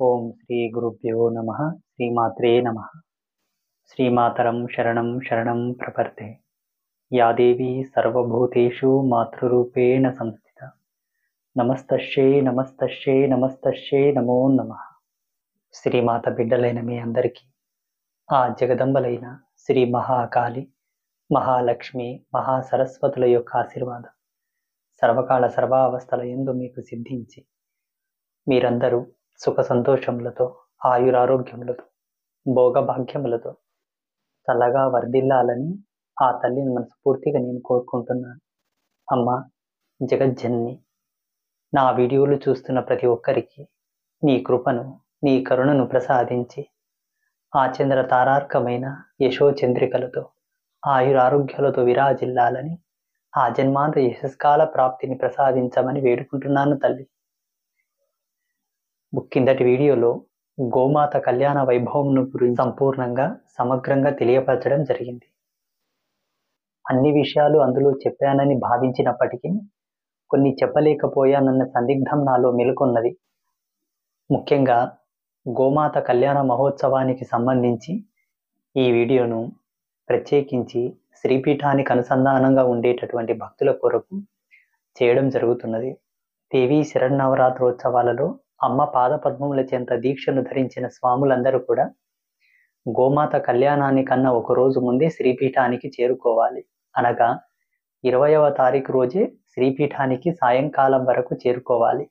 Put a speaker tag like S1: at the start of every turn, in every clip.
S1: ఓం శ్రీ గురుభ్యో నమ శ్రీమాత్రే నమ శ్రీమాతరం శరణం శరణం ప్రపర్తే యా దేవీ సర్వభూతేషు మాతృరూపేణ సంస్థిత నమస్తస్యై నమస్తస్యై నమస్తస్యై నమో నమః. శ్రీమాత బిడ్డలైన మీ అందరికీ ఆ జగదంబలైన శ్రీ మహాకాళి, మహాలక్ష్మి, మహాసరస్వతుల యొక్క ఆశీర్వాదం సర్వకాల సర్వావస్థల యందు మీకు సిద్ధించి మీరందరూ సుఖ సంతోషములతో, ఆయురారోగ్యములతో, భోగభాగ్యములతో చల్లగా వర్ధిల్లాలని ఆ తల్లిని మనస్ఫూర్తిగా నేను కోరుకుంటున్నాను. అమ్మ జగజ్జనని, నా వీడియోలు చూస్తున్న ప్రతి ఒక్కరికి నీ కృపను, నీ కరుణను ప్రసాదించి ఆ చంద్ర తారార్కమైన యశోచంద్రికలతో ఆయురారోగ్యాలతో విరాజిల్లాలని, ఆ జన్మాంత యశస్కాల ప్రాప్తిని ప్రసాదించమని వేడుకుంటున్నాను తల్లి. కిందటి వీడియోలో గోమాత కళ్యాణ వైభవమును గురించి సంపూర్ణంగా సమగ్రంగా తెలియపరచడం జరిగింది. అన్ని విషయాలు అందులో చెప్పానని భావించినప్పటికీ కొన్ని చెప్పలేకపోయానన్న సందిగ్ధం నాలో మెలుకొన్నది. ముఖ్యంగా గోమాత కళ్యాణ మహోత్సవానికి సంబంధించి ఈ వీడియోను ప్రత్యేకించి శ్రీపీఠానికి అనుసంధానంగా ఉండేటటువంటి భక్తుల కొరకు చేయడం జరుగుతున్నది. దేవీ శరన్నవరాత్రోత్సవాలలో అమ్మ పాదపద్మముల చెంత దీక్షను ధరించిన స్వాములందరూ కూడా గోమాత కళ్యాణానికన్నా ఒక రోజు ముందే శ్రీపీఠానికి చేరుకోవాలి. అనగా 20వ తారీఖు రోజే శ్రీపీఠానికి సాయంకాలం వరకు చేరుకోవాలి.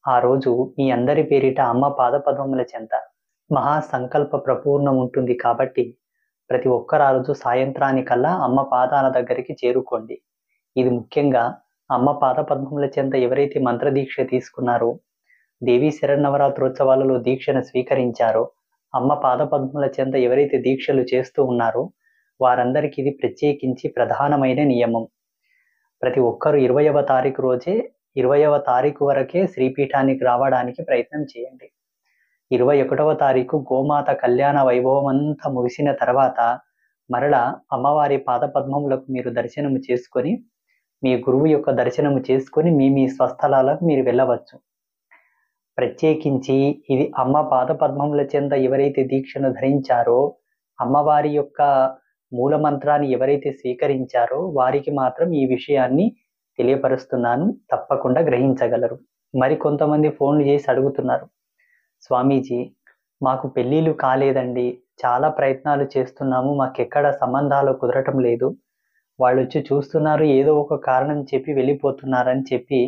S1: ఆ రోజు మీ అందరి పేరిట అమ్మ పాదపద్మముల చెంత మహాసంకల్ప ప్రపూర్ణం ఉంటుంది కాబట్టి ప్రతి ఒక్కరు ఆ రోజు సాయంత్రానికల్లా అమ్మ పాదాల దగ్గరికి చేరుకోండి. ఇది ముఖ్యంగా అమ్మ పాదపద్మముల చెంత ఎవరైతే మంత్రదీక్ష తీసుకున్నారో, దేవీ శరన్నవరాత్రోత్సవాలలో దీక్షను స్వీకరించారో, అమ్మ పాదపద్మముల చెంత ఎవరైతే దీక్షలు చేస్తూ ఉన్నారో వారందరికీ ఇది ప్రత్యేకించి ప్రధానమైన నియమం. ప్రతి ఒక్కరు 20వ తారీఖు రోజే 20వ తారీఖు వరకే శ్రీపీఠానికి రావడానికి ప్రయత్నం చేయండి. 21వ తారీఖు గోమాత కళ్యాణ వైభవం అంతా ముగిసిన తర్వాత మరలా అమ్మవారి పాదపద్మములకు మీరు దర్శనము చేసుకొని, మీ గురువు యొక్క దర్శనము చేసుకొని మీ స్వస్థలాలకు మీరు వెళ్ళవచ్చు. ప్రత్యేకించి ఇది అమ్మ పాదపద్మముల చెంత ఎవరైతే దీక్షను ధరించారో, అమ్మవారి యొక్క మూలమంత్రాన్ని ఎవరైతే స్వీకరించారో వారికి మాత్రం ఈ విషయాన్ని తెలియపరుస్తున్నాను, తప్పకుండా గ్రహించగలరు. మరి కొంతమంది ఫోన్లు చేసి అడుగుతున్నారు, స్వామీజీ మాకు పెళ్ళిళ్ళు కాలేదండి, చాలా ప్రయత్నాలు చేస్తున్నాము, మాకెక్కడ సంబంధాలు కుదరటం లేదు, వాళ్ళు వచ్చి చూస్తున్నారు, ఏదో ఒక కారణం చెప్పి వెళ్ళిపోతున్నారని చెప్పి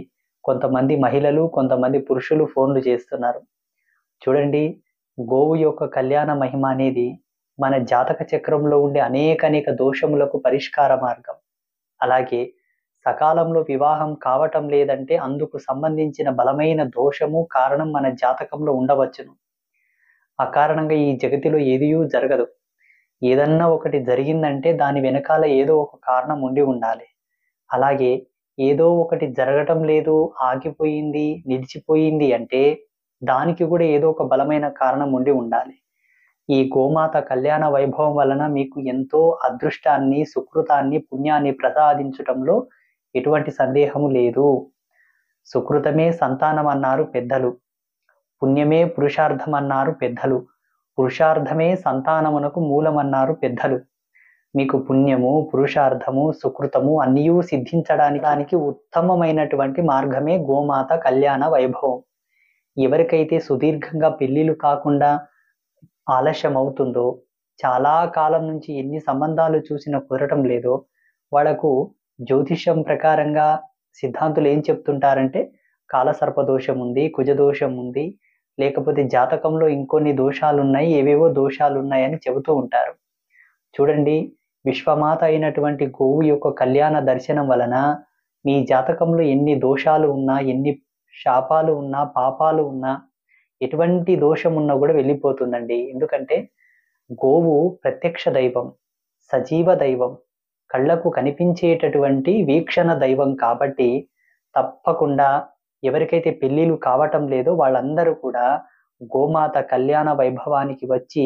S1: కొంతమంది మహిళలు, కొంతమంది పురుషులు ఫోన్లు చేస్తున్నారు. చూడండి, గోవు యొక్క కళ్యాణ మహిమ అనేది మన జాతక చక్రంలో ఉండే అనేక దోషములకు పరిష్కార మార్గం. అలాగే సకాలంలో వివాహం కావటం లేదంటే అందుకు సంబంధించిన బలమైన దోషము కారణం మన జాతకంలో ఉండవచ్చును. ఆ కారణంగా ఈ జగతిలో ఏదియూ జరగదు. ఏదన్నా ఒకటి జరిగిందంటే దాని వెనకాల ఏదో ఒక కారణం ఉండి ఉండాలి. అలాగే ఏదో ఒకటి జరగటం లేదు, ఆగిపోయింది, నిలిచిపోయింది అంటే దానికి కూడా ఏదో ఒక బలమైన కారణం ఉండి ఉండాలి. ఈ గోమాత కళ్యాణ వైభవం వలన మీకు ఎంతో అదృష్టాన్ని, సుకృతాన్ని, పుణ్యాన్ని ప్రసాదించటంలో ఎటువంటి సందేహము లేదు. సుకృతమే సంతానం అన్నారు పెద్దలు, పుణ్యమే పురుషార్థం అన్నారు పెద్దలు, పురుషార్థమే సంతానమునకు మూలమన్నారు పెద్దలు. మీకు పుణ్యము, పురుషార్థము, సుకృతము అన్నీ సిద్ధించడానికి ఉత్తమమైనటువంటి మార్గమే గోమాత కళ్యాణ వైభవం. ఎవరికైతే సుదీర్ఘంగా పెళ్లిళ్ళు కాకుండా ఆలస్యం అవుతుందో, చాలా కాలం నుంచి ఎన్ని సంబంధాలు చూసినా కుదరటం లేదో, వాళ్ళకు జ్యోతిష్యం ప్రకారంగా సిద్ధాంతులు ఏం చెప్తుంటారంటే కాలసర్పదోషం ఉంది, కుజదోషం ఉంది, లేకపోతే జాతకంలో ఇంకొన్ని దోషాలు ఉన్నాయి, ఏవేవో దోషాలు ఉన్నాయని చెబుతూ ఉంటారు. చూడండి, విశ్వమాత అయినటువంటి గోవు యొక్క కళ్యాణ దర్శనం వలన మీ జాతకంలో ఎన్ని దోషాలు ఉన్నా, ఎన్ని శాపాలు ఉన్నా, పాపాలు ఉన్నా, ఎటువంటి దోషం ఉన్నా కూడా వెళ్ళిపోతుందండి. ఎందుకంటే గోవు ప్రత్యక్ష దైవం, సజీవ దైవం, కళ్ళకు కనిపించేటటువంటి వీక్షణ దైవం కాబట్టి తప్పకుండా ఎవరికైతే పెళ్లిళ్ళు కావటం లేదో వాళ్ళందరూ కూడా గోమాత కళ్యాణ వైభవానికి వచ్చి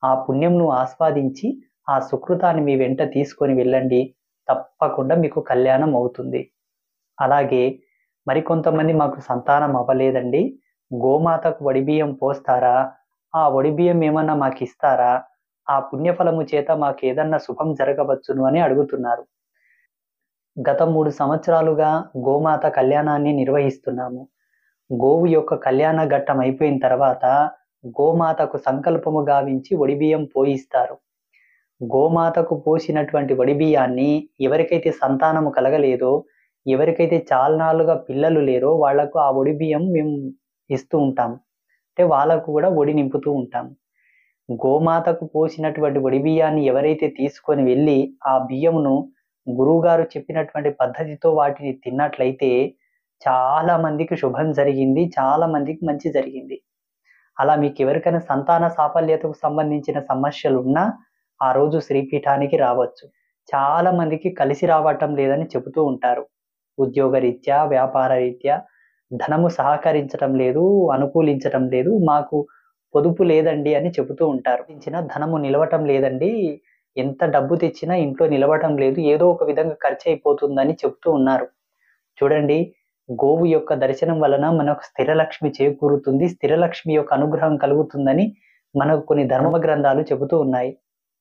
S1: ఆ పుణ్యంను ఆస్వాదించి ఆ సుకృతాన్ని మీ వెంట తీసుకొని వెళ్ళండి, తప్పకుండా మీకు కళ్యాణం అవుతుంది. అలాగే మరికొంతమంది మాకు సంతానం అవ్వలేదండి, గోమాతకు వడిబియ్యం పోస్తారా? ఆ వడిబియ్యం ఏమన్నా మాకిస్తారా? ఆ పుణ్యఫలము చేత మాకేదన్నా శుభం జరగవచ్చును అని అడుగుతున్నారు. గత 3 సంవత్సరాలుగా గోమాత కళ్యాణాన్ని నిర్వహిస్తున్నాము. గోవు యొక్క కళ్యాణ ఘట్టం అయిపోయిన తర్వాత గోమాతకు సంకల్పము గావించి వడిబియ్యం పోయిస్తారు. గోమాతకు పోసినటువంటి వడిబియ్యాన్ని ఎవరికైతే సంతానము కలగలేదో, ఎవరికైతే చాలానాళ్ళుగా పిల్లలు లేరో వాళ్ళకు ఆ వడిబియ్యం మేము ఇస్తూ ఉంటాం. అంటే వాళ్ళకు కూడా ఒడి నింపుతూ ఉంటాం. గోమాతకు పోసినటువంటి వడిబియ్యాన్ని ఎవరైతే తీసుకొని వెళ్ళి ఆ బియ్యమును గురువుగారు చెప్పినటువంటి పద్ధతితో వాటిని తిన్నట్లయితే చాలా మందికి శుభం జరిగింది. చాలా మందికి మంచి జరిగింది. అలా మీకెవరికైనా సంతాన సాఫల్యతకు సంబంధించిన సమస్యలున్నా ఆ రోజు శ్రీపీఠానికి రావచ్చు. చాలా మందికి కలిసి రావటం లేదని చెబుతూ ఉంటారు. ఉద్యోగరీత్యా, వ్యాపార రీత్యా ధనము సహకరించటం లేదు, అనుకూలించటం లేదు, మాకు పొదుపు లేదండి అని చెబుతూ ఉంటారు. ఇచ్చిన ధనము నిలవటం లేదండి, ఎంత డబ్బు తెచ్చినా ఇంట్లో నిలవటం లేదు, ఏదో ఒక విధంగా ఖర్చయిపోతుందని చెప్తూ ఉన్నారు. చూడండి, గోవు యొక్క దర్శనం వలన మనకు స్థిరలక్ష్మి చేకూరుతుంది. స్థిరలక్ష్మి యొక్క అనుగ్రహం కలుగుతుందని మనకు కొన్ని ధర్మ గ్రంథాలు చెబుతూ ఉన్నాయి.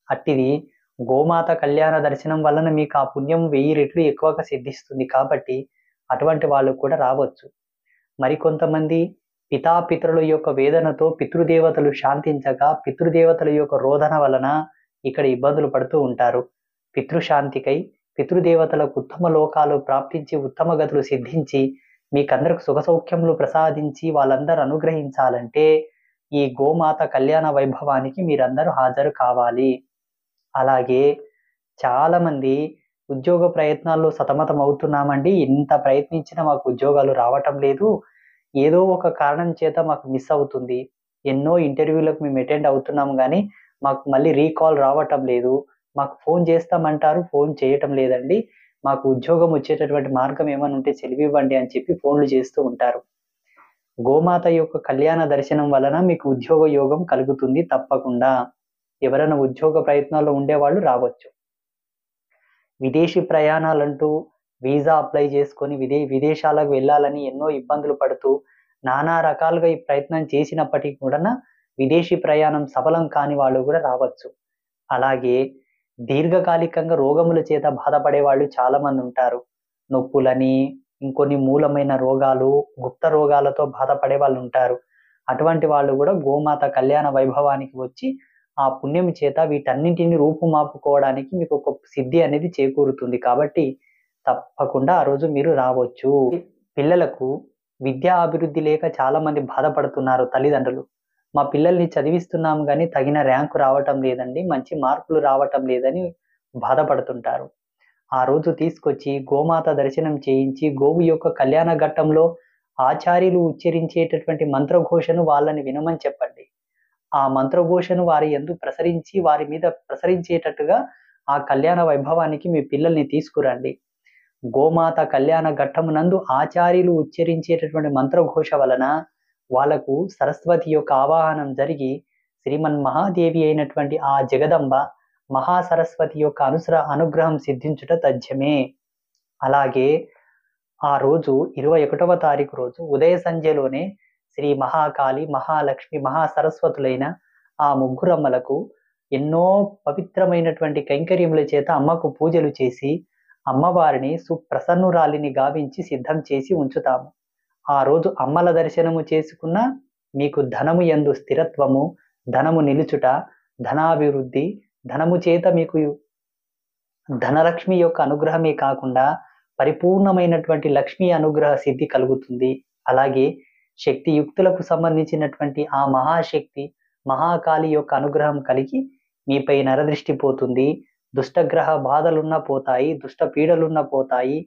S1: అట్టిది గోమాత కళ్యాణ దర్శనం వలన మీకు ఆ పుణ్యం 1000 రెట్లు ఎక్కువగా సిద్ధిస్తుంది. కాబట్టి అటువంటి వాళ్ళు కూడా రావచ్చు. మరికొంతమంది పితాపితరుల యొక్క వేదనతో పితృదేవతలు శాంతించగా పితృదేవతల యొక్క రోదన వలన ఇక్కడ ఇబ్బందులు పడుతూ ఉంటారు. పితృశాంతికై పితృదేవతలకు ఉత్తమ లోకాలు ప్రాప్తించి ఉత్తమ గతులు సిద్ధించి మీకందరికి సుఖ సౌఖ్యములు ప్రసాదించి వాళ్ళందరూ అనుగ్రహించాలంటే ఈ గోమాత కళ్యాణ వైభవానికి మీరందరూ హాజరు కావాలి. అలాగే చాలామంది ఉద్యోగ ప్రయత్నాల్లో సతమతం అవుతున్నామండి, ఎంత ప్రయత్నించినా మాకు ఉద్యోగాలు రావటం లేదు, ఏదో ఒక కారణం చేత మాకు మిస్ అవుతుంది, ఎన్నో ఇంటర్వ్యూలకు మేము అటెండ్ అవుతున్నాం కానీ మాకు మళ్ళీ రీకాల్ రావటం లేదు, మాకు ఫోన్ చేస్తామంటారు, ఫోన్ చేయటం లేదండి, మాకు ఉద్యోగం వచ్చేటటువంటి మార్గం ఏమైనా ఉంటే సెలవివ్వండి అని చెప్పి ఫోన్లు చేస్తూ ఉంటారు. గోమాత యొక్క కళ్యాణ దర్శనం వలన మీకు ఉద్యోగ యోగం కలుగుతుంది తప్పకుండా. ఎవరైనా ఉద్యోగ ప్రయత్నాల్లో ఉండేవాళ్ళు రావచ్చు. విదేశీ ప్రయాణాలంటూ వీసా అప్లై చేసుకొని విదేశాలకు వెళ్ళాలని ఎన్నో ఇబ్బందులు పడుతూ నానా రకాలుగా ఈ ప్రయత్నం చేసినప్పటికీ కూడా విదేశీ ప్రయాణం సఫలం కాని వాళ్ళు కూడా రావచ్చు. అలాగే దీర్ఘకాలికంగా రోగముల చేత బాధపడే వాళ్ళు చాలా మంది ఉంటారు. నొప్పులని, ఇంకొన్ని మూలమైన రోగాలు, గుప్త రోగాలతో బాధపడే వాళ్ళు ఉంటారు. అటువంటి వాళ్ళు కూడా గోమాత కళ్యాణ వైభవానికి వచ్చి ఆ పుణ్యం చేత వీటన్నింటిని రూపుమాపుకోవడానికి మీకు ఒక సిద్ధి అనేది చేకూరుతుంది. కాబట్టి తప్పకుండా ఆ రోజు మీరు రావచ్చు. పిల్లలకు విద్యా అభివృద్ధి లేక చాలా మంది బాధపడుతున్నారు తల్లిదండ్రులు. మా పిల్లల్ని చదివిస్తున్నాం కానీ తగిన ర్యాంకు రావటం లేదండి, మంచి మార్కులు రావటం లేదని బాధపడుతుంటారు. ఆ రోజు తీసుకొచ్చి గోమాత దర్శనం చేయించి గోవు యొక్క కళ్యాణ ఘట్టంలో ఆచార్యులు ఉచ్చరించేటటువంటి మంత్రఘోషను వాళ్ళని వినమని చెప్పండి. ఆ మంత్రఘోషను వారి యందు ప్రసరించి వారి మీద ప్రసరించేటట్టుగా ఆ కళ్యాణ వైభవానికి మీ పిల్లల్ని తీసుకురండి. గోమాత కళ్యాణ ఘట్టమునందు ఆచార్యులు ఉచ్చరించేటటువంటి మంత్రఘోష వలన వాళ్ళకు సరస్వతి యొక్క ఆవాహనం జరిగి శ్రీమన్మహాదేవి అయినటువంటి ఆ జగదంబ మహాసరస్వతి యొక్క అనుగ్రహం సిద్ధించుట తథ్యమే. అలాగే ఆ రోజు 21వ తారీఖు రోజు ఉదయ సంధ్యలోనే శ్రీ మహాకాళి, మహాలక్ష్మి, మహాసరస్వతులైన ఆ ముగ్గురమ్మలకు ఎన్నో పవిత్రమైనటువంటి కైంకర్యముల చేత అమ్మకు పూజలు చేసి అమ్మవారిని సుప్రసన్నురాలిని గావించి సిద్ధం చేసి ఉంచుతాము. ఆ రోజు అమ్మల దర్శనము చేసుకున్న మీకు ధనము యందు స్థిరత్వము, ధనము నిలుచుట, ధనాభివృద్ధి, ధనము చేత మీకు ధనలక్ష్మి యొక్క అనుగ్రహమే కాకుండా పరిపూర్ణమైనటువంటి లక్ష్మీ అనుగ్రహ సిద్ధి కలుగుతుంది. అలాగే శక్తియుక్తులకు సంబంధించినటువంటి ఆ మహాశక్తి మహాకాళి యొక్క అనుగ్రహం కలిగి మీపై నరదృష్టి పోతుంది. దుష్టగ్రహ బాధలున్నా పోతాయి, దుష్ట పీడలున్నా పోతాయి.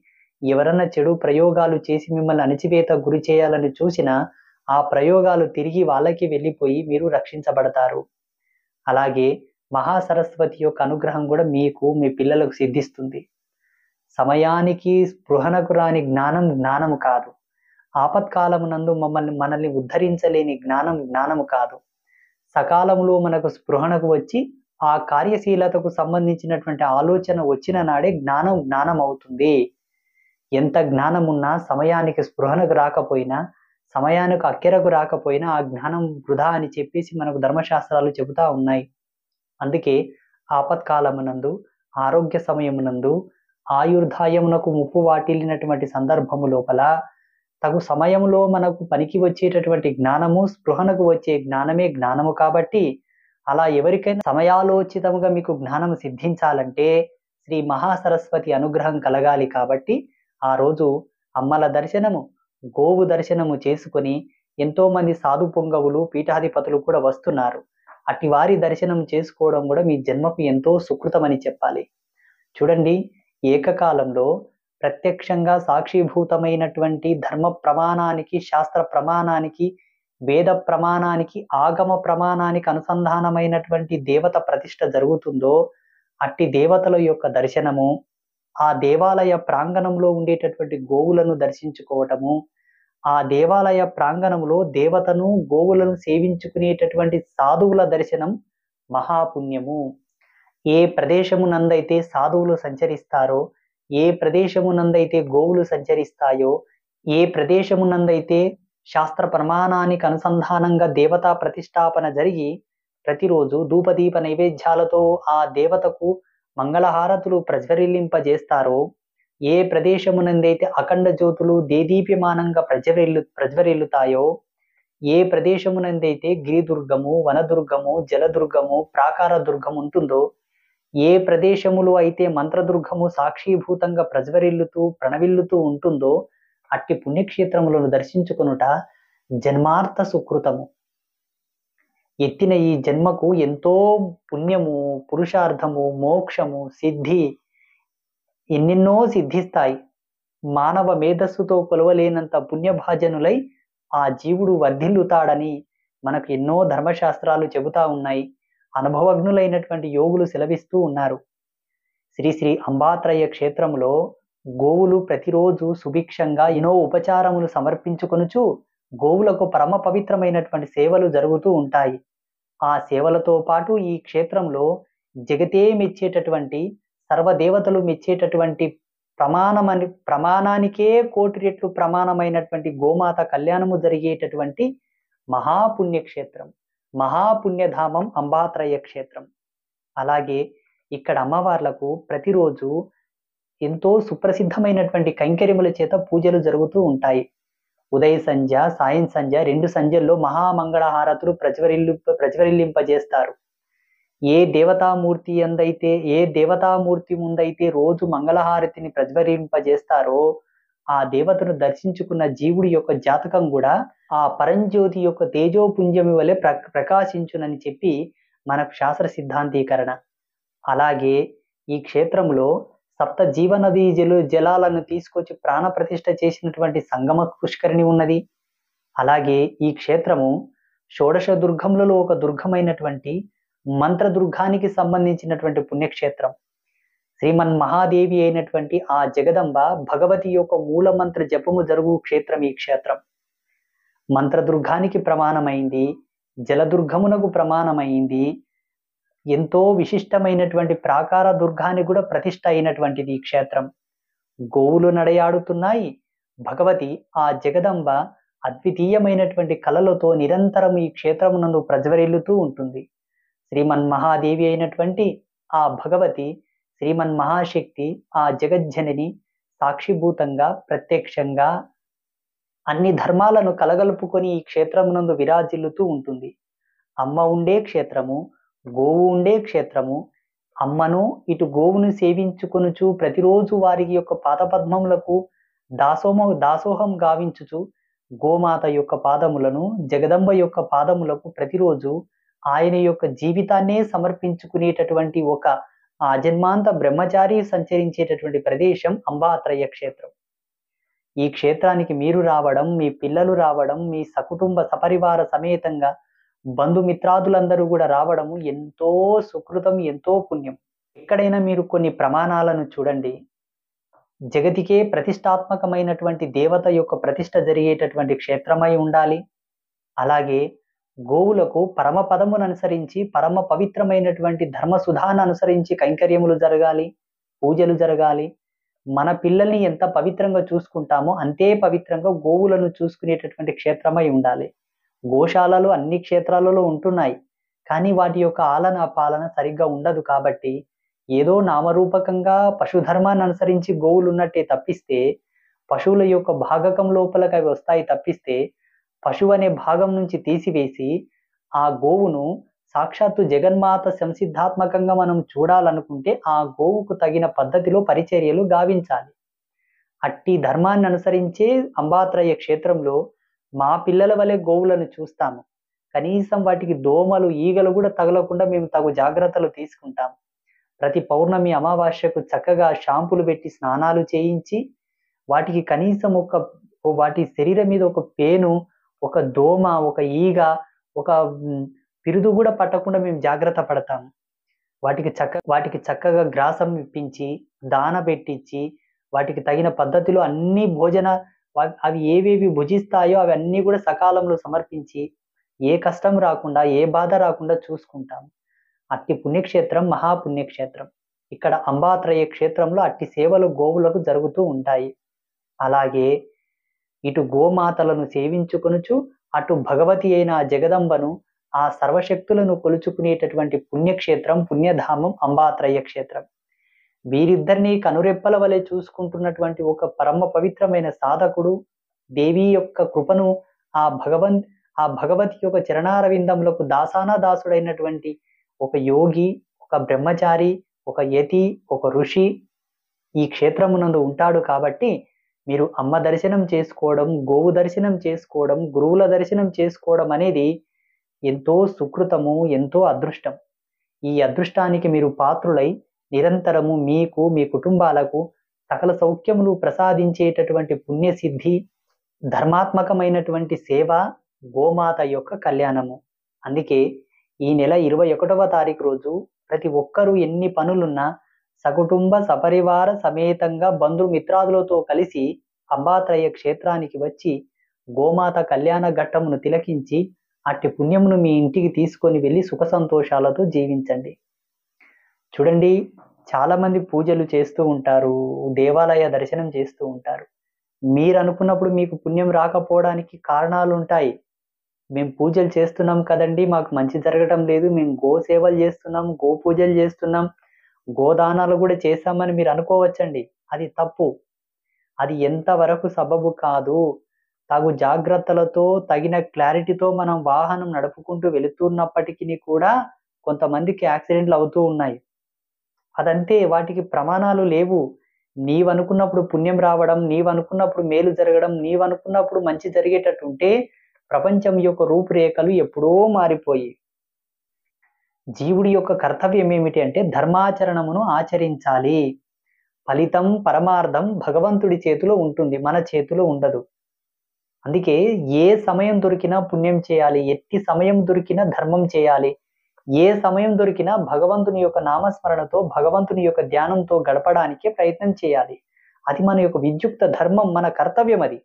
S1: ఎవరన్నా చెడు ప్రయోగాలు చేసి మిమ్మల్ని అణచివేత గురి చేయాలని చూసినా ఆ ప్రయోగాలు తిరిగి వాళ్ళకి వెళ్ళిపోయి మీరు రక్షించబడతారు. అలాగే మహాసరస్వతి యొక్క అనుగ్రహం కూడా మీకు మీ పిల్లలకు సిద్ధిస్తుంది. సమయానికి స్పృహనకు రాని జ్ఞానం జ్ఞానము కాదు. ఆపత్కాలమునందు మనల్ని ఉద్ధరించలేని జ్ఞానము కాదు. సకాలంలో మనకు స్పృహనకు వచ్చి ఆ కార్యశీలతకు సంబంధించినటువంటి ఆలోచన వచ్చిన నాడే జ్ఞానం అవుతుంది. ఎంత జ్ఞానమున్నా సమయానికి స్పృహనకు రాకపోయినా సమయానికి అక్కెరకు రాకపోయినా ఆ జ్ఞానం వృధా అని చెప్పేసి మనకు ధర్మశాస్త్రాలు చెబుతా ఉన్నాయి. అందుకే ఆపత్కాలమునందు, ఆరోగ్య సమయమునందు, ఆయుర్దాయమునకు ముప్పు వాటిల్లినటువంటి సందర్భము లోపల తగు సమయంలో మనకు పనికి వచ్చేటటువంటి జ్ఞానము, స్పృహనకు వచ్చే జ్ఞానమే జ్ఞానము కాబట్టి, అలా ఎవరికైనా సమయాలోచితముగా మీకు జ్ఞానం సిద్ధించాలంటే శ్రీ మహాసరస్వతి అనుగ్రహం కలగాలి కాబట్టి, ఆ రోజు అమ్మల దర్శనము, గోవు దర్శనము చేసుకొని ఎంతోమంది సాధు పొంగవులు, పీఠాధిపతులు కూడా వస్తున్నారు. అట్టి వారి దర్శనం చేసుకోవడం కూడా మీ జన్మకు ఎంతో సుకృతమని చెప్పాలి. చూడండి, ఏకకాలంలో ప్రత్యక్షంగా సాక్షిభూతమైనటువంటి ధర్మ ప్రమాణానికి, శాస్త్ర ప్రమాణానికి, వేద ప్రమాణానికి, ఆగమ ప్రమాణానికి అనుసంధానమైనటువంటి దేవత ప్రతిష్ఠ జరుగుతుందో అట్టి దేవతల యొక్క దర్శనము, ఆ దేవాలయ ప్రాంగణంలో ఉండేటటువంటి గోవులను దర్శించుకోవటము, ఆ దేవాలయ ప్రాంగణంలో దేవతను, గోవులను సేవించుకునేటటువంటి సాధువుల దర్శనం మహాపుణ్యము. ఏ ప్రదేశమునందైతే సాధువులు సంచరిస్తారో, ఏ ప్రదేశమునందైతే గోవులు సంచరిస్తాయో, ఏ ప్రదేశమునందైతే శాస్త్ర ప్రమాణానికి అనుసంధానంగా దేవతా ప్రతిష్టాపన జరిగి ప్రతిరోజు ధూపదీప నైవేద్యాలతో ఆ దేవతకు మంగళహారతులు ప్రజ్వరిల్లింపజేస్తారో, ఏ ప్రదేశమునందైతే అఖండ జ్యోతులు దేదీప్యమానంగా ప్రజ్వరిల్లుతాయో, ఏ ప్రదేశమునందైతే గిరిదుర్గము, వనదుర్గము, జలదుర్గము, ప్రాకార దుర్గం ఉంటుందో, ఏ ప్రదేశములో అయితే మంత్రదుర్గము సాక్షీభూతంగా ప్రజ్వరిల్లుతూ ప్రణవిల్లుతూ ఉంటుందో అట్టి పుణ్యక్షేత్రములను దర్శించుకొనుట జన్మార్థ సుకృతము. ఎత్తిన ఈ జన్మకు ఎంతో పుణ్యము, పురుషార్థము, మోక్షము, సిద్ధి ఎన్నెన్నో సిద్ధిస్తాయి. మానవ మేధస్సుతో కొలవలేనంత పుణ్యభాజనులై ఆ జీవుడు వర్ధిల్లుతాడని మనకు ఎన్నో ధర్మశాస్త్రాలు చెబుతా ఉన్నాయి. అనుభవజ్ఞులైనటువంటి యోగులు సెలవిస్తూ ఉన్నారు. శ్రీ శ్రీ అంబాత్రయ క్షేత్రంలో గోవులు ప్రతిరోజు సుభిక్షంగా ఎన్నో ఉపచారములు సమర్పించుకొనుచు గోవులకు పరమ పవిత్రమైనటువంటి సేవలు జరుగుతూ ఉంటాయి. ఆ సేవలతో పాటు ఈ క్షేత్రంలో జగతే మెచ్చేటటువంటి, సర్వదేవతలు మెచ్చేటటువంటి ప్రమాణానికే కోటి రెట్లు ప్రమాణమైనటువంటి గోమాత కళ్యాణము జరిగేటటువంటి మహాపుణ్యక్షేత్రం, మహాపుణ్యధామం అంబాత్రయ క్షేత్రం. అలాగే ఇక్కడ అమ్మవార్లకు ప్రతిరోజు ఎంతో సుప్రసిద్ధమైనటువంటి కైంకర్యముల చేత పూజలు జరుగుతూ ఉంటాయి. ఉదయ సంధ్య, సాయం సంధ్య 2 సంధ్యల్లో మహామంగళహారతులు ప్రజ్వరిల్లింపజేస్తారు. ఏ దేవతామూర్తి ముందైతే రోజు మంగళహారతిని ప్రజ్వరింపజేస్తారో ఆ దేవతను దర్శించుకున్న జీవుడి యొక్క జాతకం కూడా ఆ పరంజ్యోతి యొక్క తేజోపుంజమి వలె ప్రకాశించునని చెప్పి మనకు శాస్త్ర సిద్ధాంతీకరణ. అలాగే ఈ క్షేత్రంలో సప్త జీవనదీ జలాలను తీసుకొచ్చి ప్రాణ ప్రతిష్ఠ చేసినటువంటి సంగమ పుష్కరిణి ఉన్నది. అలాగే ఈ క్షేత్రము షోడశ దుర్గములలో ఒక దుర్గమైనటువంటి మంత్రదుర్గానికి సంబంధించినటువంటి పుణ్యక్షేత్రం. శ్రీమన్ మహాదేవి అయినటువంటి ఆ జగదంబ భగవతి యొక్క మూల మంత్ర జపము జరుగు క్షేత్రం ఈ క్షేత్రం. మంత్రదుర్గానికి ప్రమాణమైంది, జలదుర్గమునకు ప్రమాణమైంది, ఎంతో విశిష్టమైనటువంటి ప్రాకార దుర్గానికి కూడా ప్రతిష్ఠ అయినటువంటిది ఈ క్షేత్రం. గోవులు నడయాడుతున్నాయి. భగవతి ఆ జగదంబ అద్వితీయమైనటువంటి కళలతో నిరంతరం ఈ క్షేత్రమునందు ప్రజ్వరిల్లుతూ ఉంటుంది. శ్రీమన్ మహాదేవి అయినటువంటి ఆ భగవతి, శ్రీమన్ మహాశక్తి, ఆ జగజ్జనని సాక్షిభూతంగా ప్రత్యక్షంగా అన్ని ధర్మాలను కలగలుపుకొని ఈ క్షేత్రమునందు విరాజిల్లుతూ ఉంటుంది. అమ్మ ఉండే క్షేత్రము, గోవు ఉండే క్షేత్రము. అమ్మను ఇటు గోవును సేవించుకొనుచు ప్రతిరోజు వారికి యొక్క పాదపద్మములకు దాసోహం గావించుచు గోమాత యొక్క పాదములను, జగదంబ యొక్క పాదములకు ప్రతిరోజు ఆయన యొక్క జీవితాన్నే సమర్పించుకునేటటువంటి ఒక ఆజన్మాంత బ్రహ్మచారి సంచరించేటటువంటి ప్రదేశం అంబాత్రయ క్షేత్రం. ఈ క్షేత్రానికి మీరు రావడం, మీ పిల్లలు రావడం, మీ సకుటుంబ సపరివార సమేతంగా బంధుమిత్రాదులందరూ కూడా రావడము ఎంతో సుకృతం, ఎంతో పుణ్యం. ఎక్కడైనా మీరు కొన్ని ప్రమాణాలను చూడండి. జగతికే ప్రతిష్టాత్మకమైనటువంటి దేవత యొక్క ప్రతిష్ఠ జరిగేటటువంటి క్షేత్రమై ఉండాలి. అలాగే గోవులకు పరమ పదమును అనుసరించి, పరమ పవిత్రమైనటువంటి ధర్మసుధాను అనుసరించి కైంకర్యములు జరగాలి, పూజలు జరగాలి. మన పిల్లల్ని ఎంత పవిత్రంగా చూసుకుంటామో అంతే పవిత్రంగా గోవులను చూసుకునేటటువంటి క్షేత్రమై ఉండాలి. గోశాలలు అన్ని క్షేత్రాలలో ఉంటున్నాయి. కానీ వాటి యొక్క ఆలన పాలన సరిగ్గా ఉండదు కాబట్టి ఏదో నామరూపకంగా పశుధర్మాన్ని అనుసరించి గోవులున్నట్టే తప్పిస్తే, పశువుల యొక్క భాగకం లోపలకి అవి వస్తాయి తప్పిస్తే, పశువు అనే భాగం నుంచి తీసివేసి ఆ గోవును సాక్షాత్తు జగన్మాత సంసిద్ధాత్మకంగా మనం చూడాలనుకుంటే ఆ గోవుకు తగిన పద్ధతిలో పరిచర్యలు గావించాలి. అట్టి ధర్మాన్ని అనుసరించే అంబాత్రయ క్షేత్రంలో మా పిల్లల వలె గోవులను చూస్తాము. కనీసం వాటికి దోమలు, ఈగలు కూడా తగలకుండా మేము తగు జాగ్రత్తలు తీసుకుంటాం. ప్రతి పౌర్ణమి, అమావాస్యకు చక్కగా షాంపులు పెట్టి స్నానాలు చేయించి, వాటికి కనీసం వాటి శరీరం మీద ఒక పేను, ఒక దోమ, ఒక ఈగ, ఒక పిరుదు కూడా పట్టకుండా మేము జాగ్రత్త పడతాము. వాటికి చక్కగా గ్రాసం ఇప్పించి, దాన పెట్టించి, వాటికి తగిన పద్ధతిలో అన్ని అవి ఏవేవి భుజిస్తాయో అవన్నీ కూడా సకాలంలో సమర్పించి, ఏ కష్టం రాకుండా, ఏ బాధ రాకుండా చూసుకుంటాము. అట్టి పుణ్యక్షేత్రం మహాపుణ్యక్షేత్రం. ఇక్కడ అంబాత్రయ క్షేత్రంలో అట్టి సేవలు గోవులకు జరుగుతూ ఉంటాయి. అలాగే ఇటు గోమాతలను సేవించుకొనుచు, అటు భగవతి అయిన జగదంబను, ఆ సర్వశక్తులను కొలుచుకునేటటువంటి పుణ్యక్షేత్రం, పుణ్యధామం అంబాత్రయ క్షేత్రం. వీరిద్దరినీ కనురెప్పల వలె చూసుకుంటున్నటువంటి ఒక పరమ పవిత్రమైన సాధకుడు, దేవి యొక్క కృపను ఆ భగవతి యొక్క చరణారవిందములకు దాసుడైనటువంటి ఒక యోగి, ఒక బ్రహ్మచారి, ఒక యతి, ఒక ఋషి ఈ క్షేత్రమునందు ఉంటాడు కాబట్టి మీరు అమ్మ దర్శనం చేసుకోవడం, గోవు దర్శనం చేసుకోవడం, గురువుల దర్శనం చేసుకోవడం అనేది ఎంతో సుకృతము, ఎంతో అదృష్టం. ఈ అదృష్టానికి మీరు పాత్రులై నిరంతరము మీకు, మీ కుటుంబాలకు సకల సౌఖ్యములు ప్రసాదించేటటువంటి పుణ్యసిద్ధి, ధర్మాత్మకమైనటువంటి సేవ గోమాత యొక్క కళ్యాణము. అందుకే ఈ నెల 21వ తారీఖు రోజు ప్రతి ఒక్కరూ ఎన్ని పనులున్నా సకుటుంబ సపరివార సమేతంగా బంధుమిత్రాదులతో కలిసి అంబాత్రయ క్షేత్రానికి వచ్చి గోమాత కళ్యాణ ఘట్టమును తిలకించి అట్టి పుణ్యమును మీ ఇంటికి తీసుకొని వెళ్ళి సుఖ సంతోషాలతో జీవించండి. చూడండి, చాలా మంది పూజలు చేస్తూ ఉంటారు, దేవాలయ దర్శనం చేస్తూ ఉంటారు. మీరు అనుకున్నప్పుడు మీకు పుణ్యం రాకపోవడానికి కారణాలు ఉంటాయి. మేము పూజలు చేస్తున్నాం కదండి, మాకు మంచి జరగటం లేదు, మేము గో సేవలు చేస్తున్నాం, గో పూజలు చేస్తున్నాం, గోదానాలు కూడా చేశామని మీరు అనుకోవచ్చండి. అది తప్పు. అది ఎంతవరకు సబబు కాదు. తగు జాగ్రత్తలతో, తగిన క్లారిటీతో మనం వాహనం నడుపుకుంటూ వెళుతున్నప్పటికీ కూడా కొంతమందికి యాక్సిడెంట్లు అవుతూ ఉన్నాయి. అదంతే, వాటికి ప్రమాణాలు లేవు. నీవనుకున్నప్పుడు పుణ్యం రావడం, నీవనుకున్నప్పుడు మేలు జరగడం, నీవనుకున్నప్పుడు మంచి జరిగేటట్టుంటే ప్రపంచం యొక్క రూపురేఖలు ఎప్పుడో మారిపోయి. జీవుడి యొక్క కర్తవ్యం ఏమిటి అంటే ధర్మాచరణమును ఆచరించాలి. ఫలితం, పరమార్థం భగవంతుడి చేతిలో ఉంటుంది, మన చేతిలో ఉండదు. అందుకే ఏ సమయం దొరికినా పుణ్యం చేయాలి, ఎట్టి సమయం దొరికినా ధర్మం చేయాలి, ఏ సమయం దొరికినా భగవంతుని యొక్క నామస్మరణతో, భగవంతుని యొక్క ధ్యానంతో గడపడానికే ప్రయత్నం చేయాలి. అది మన యొక్క విద్యుక్త ధర్మం, మన కర్తవ్యం అది.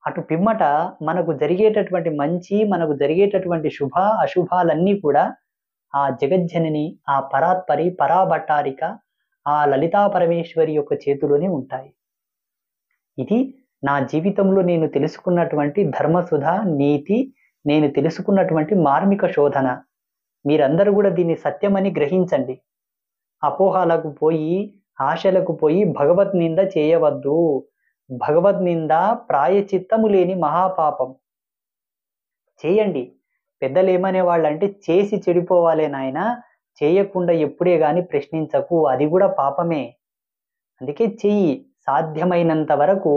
S1: అటు పిమ్మట మనకు జరిగేటటువంటి మంచి, మనకు జరిగేటటువంటి శుభ అశుభాలన్నీ కూడా ఆ జగజ్జనని, ఆ పరాత్పరి, పరాభట్టారిక, ఆ లలితా పరమేశ్వరి యొక్క చేతిలోనే ఉంటాయి. ఇది నా జీవితంలో నేను తెలుసుకున్నటువంటి ధర్మసుధ, నీతి, నేను తెలుసుకున్నటువంటి మార్మిక శోధన. మీరందరూ కూడా దీన్ని సత్యమని గ్రహించండి. అపోహాలకు పోయి, ఆశలకు పోయి భగవద్ నింద చేయవద్దు. భగవద్ నింద ప్రాయచిత్తము లేని మహాపాపం. చేయండి. పెద్దలు ఏమనే వాళ్ళంటే చేసి చెడిపోవాలే నాయన, చేయకుండా ఎప్పుడే గాని ప్రశ్నించకు, అది కూడా పాపమే. అందుకే చెయ్యి. సాధ్యమైనంత వరకు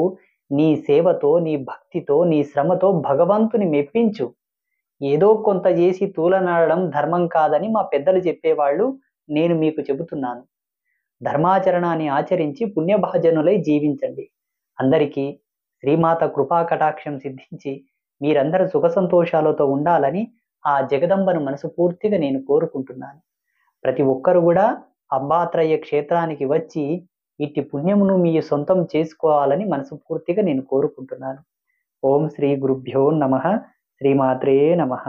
S1: నీ సేవతో, నీ భక్తితో, నీ శ్రమతో భగవంతుని మెప్పించు. ఏదో కొంత చేసి తూలనాడడం ధర్మం కాదని మా పెద్దలు చెప్పేవాళ్ళు, నేను మీకు చెబుతున్నాను. ధర్మాచరణాన్ని ఆచరించి పుణ్యభాజనులై జీవించండి. అందరికీ శ్రీమాత కృపా కటాక్షం సిద్ధించి మీరందరూ సుఖ సంతోషాలతో ఉండాలని ఆ జగదంబను మనసుపూర్తిగా నేను కోరుకుంటున్నాను. ప్రతి ఒక్కరు కూడా అంబాత్రయ క్షేత్రానికి వచ్చి ఇట్టి పుణ్యమును మీ సొంతం చేసుకోవాలని మనసుపూర్తిగా నేను కోరుకుంటున్నాను. ఓం శ్రీ గురుభ్యో నమః. శ్రీమాత్రే నమః.